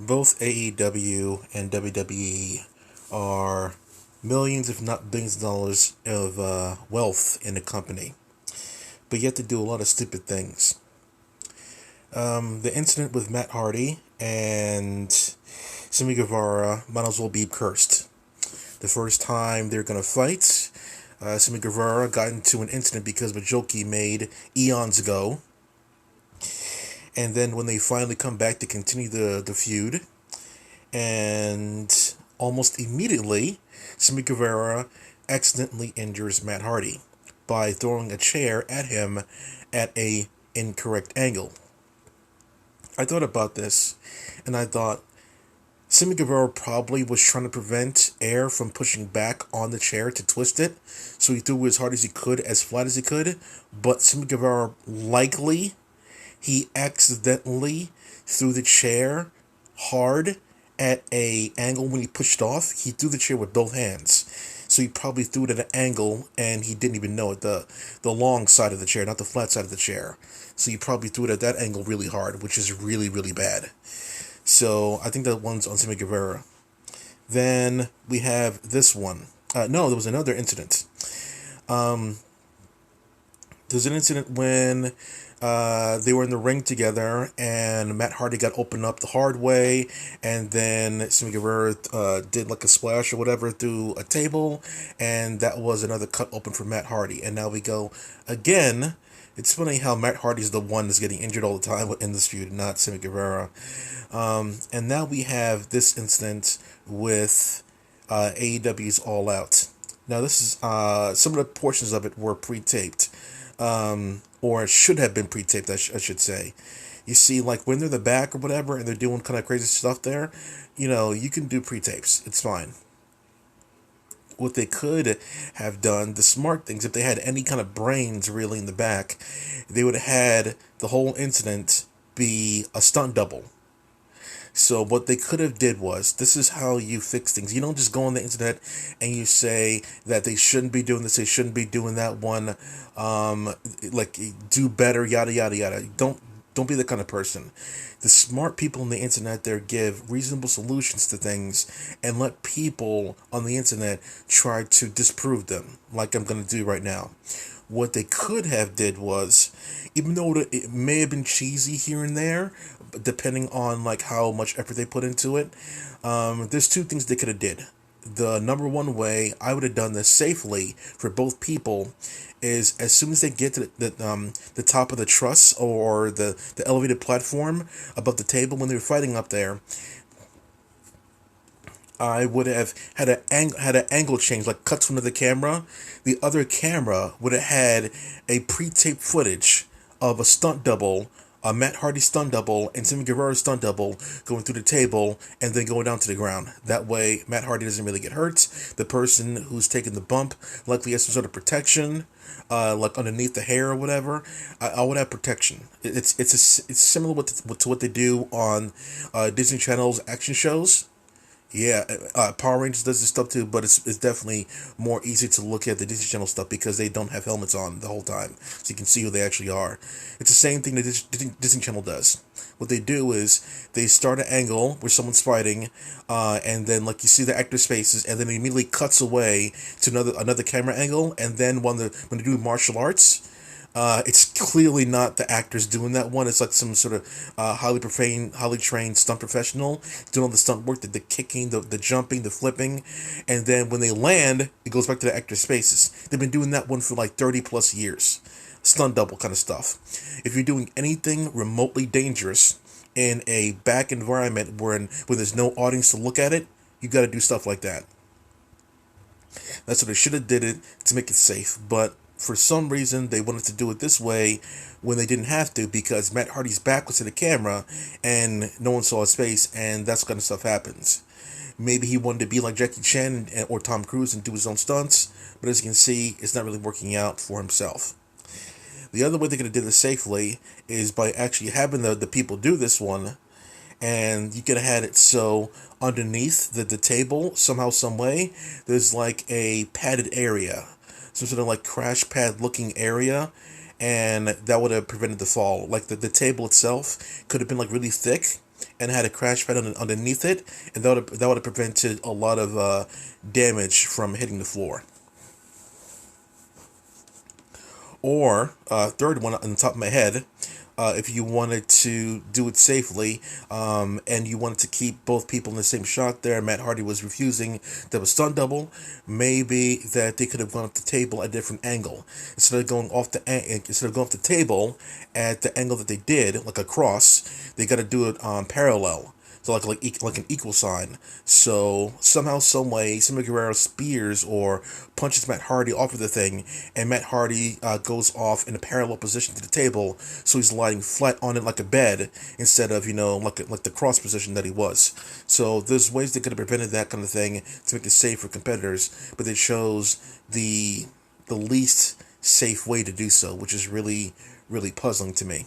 Both AEW and WWE are millions, if not billions of dollars of wealth in the company, but yet to do a lot of stupid things. The incident with Matt Hardy and Sammy Guevara might as well be cursed. The first time they're going to fight, Sammy Guevara got into an incident because of a joke he made eons ago. And then when they finally come back to continue the feud, and almost immediately, Sammy Guevara accidentally injures Matt Hardy by throwing a chair at him at a incorrect angle. I thought about this, and I thought Sammy Guevara probably was trying to prevent air from pushing back on the chair to twist it, so he threw as hard as he could, as flat as he could. But Sammy Guevara likely he accidentally threw the chair hard at a angle when he pushed off. He threw the chair with both hands. So he probably threw it at an angle and he didn't even know it. The long side of the chair, not the flat side of the chair. So he probably threw it at that angle really hard, which is really, really bad. So I think that one's on Sammy Guevara. Then we have this one. No, there was another incident. There's an incident when they were in the ring together, and Matt Hardy got opened up the hard way, and then Sammy Guevara did like a splash or whatever through a table, and that was another cut open for Matt Hardy. And now we go again. It's funny how Matt Hardy's the one that's getting injured all the time in this feud, not Sammy Guevara. And now we have this incident with AEW's All Out. Now this is some of the portions of it were pre-taped, or it should have been pre-taped. I should say. You see, like when they're in the back or whatever, and they're doing kind of crazy stuff there, you can do pre-tapes. It's fine. What they could have done, the smart things, if they had any kind of brains really in the back, they would have had the whole incident be a stunt double. So what they could have did was, this is how you fix things. You don't just go on the internet and you say that they shouldn't be doing this, they shouldn't be doing that one, like do better, yada yada yada. Don't be that kind of person. The smart people on the internet there give reasonable solutions to things and let people on the internet try to disprove them, like I'm gonna do right now. What they could have did was, even though it may have been cheesy here and there, depending on like how much effort they put into it, there's two things they could have did. The number one way I would have done this safely for both people is, as soon as they get to the top of the truss or the elevated platform above the table when they were fighting up there, I would have had an angle change, like cuts from the camera. The other camera would have had a pre-taped footage of a stunt double, a Matt Hardy stunt double, and Sammy Guevara stunt double going through the table and then going down to the ground. That way, Matt Hardy doesn't really get hurt. The person who's taking the bump likely has some sort of protection, like underneath the hair or whatever. I would have protection. It's similar to what they do on Disney Channel's action shows. Yeah, Power Rangers does this stuff too, but it's definitely more easy to look at the Disney Channel stuff because they don't have helmets on the whole time, so you can see who they actually are. It's the same thing that Disney Channel does. What they do is they start an angle where someone's fighting, and then like you see the actor's faces, and then it immediately cuts away to another camera angle, and then when they do martial arts. It's clearly not the actors doing that one. It's like some sort of highly profane, highly trained stunt professional doing all the stunt work, the kicking, the jumping, the flipping. And then when they land, it goes back to the actors' faces. They've been doing that one for like 30 plus years. Stunt double kind of stuff. If you're doing anything remotely dangerous in a back environment where there's no audience to look at it, you got to do stuff like that. That's what they should have did it to make it safe. But for some reason, they wanted to do it this way when they didn't have to, because Matt Hardy's back was to the camera and no one saw his face, and that's kind of stuff happens. Maybe he wanted to be like Jackie Chan or Tom Cruise and do his own stunts, but as you can see, it's not really working out for himself. The other way they could have did this safely is by actually having the people do this one, and you could have had it so underneath the table, somehow, some way, there's like a padded area, some sort of like crash pad looking area, and that would have prevented the fall. Like the table itself could have been like really thick, and had a crash pad underneath it, and that would have prevented a lot of damage from hitting the floor. Or third one on the top of my head, if you wanted to do it safely, and you wanted to keep both people in the same shot there, Matt Hardy was refusing. That was stunt double. Maybe that they could have gone up the table at a different angle instead of going off the table at the angle that they did, like a cross. They got to do it parallel. So like an equal sign. So somehow, some way, Sammy Guerrero spears or punches Matt Hardy off of the thing, and Matt Hardy goes off in a parallel position to the table, so he's lying flat on it like a bed instead of like the cross position that he was. So there's ways they could have prevented that kind of thing to make it safe for competitors, but they chose the least safe way to do so, which is really puzzling to me.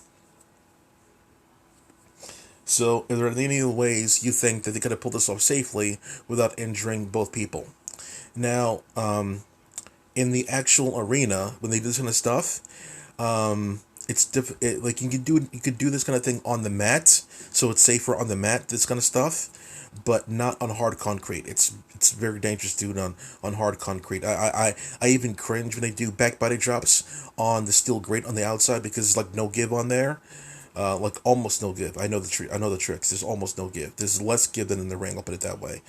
So, are there any ways you think that they could have pulled this off safely without injuring both people? Now, in the actual arena, when they do this kind of stuff, like you could do this kind of thing on the mat, so it's safer on the mat. This kind of stuff, but not on hard concrete. It's very dangerous to do it on hard concrete. I even cringe when they do back body drops on the steel grate on the outside because it's like no give on there. Like almost no give. I know the tricks. There's almost no give. There's less give than in the ring. I'll put it that way.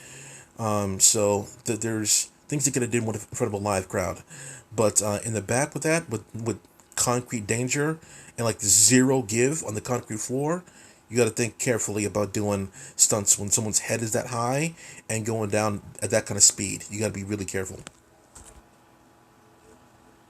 There's things you could have done in front of a live crowd, but in the back with that, with concrete danger and like zero give on the concrete floor, you got to think carefully about doing stunts when someone's head is that high and going down at that kind of speed. You got to be really careful.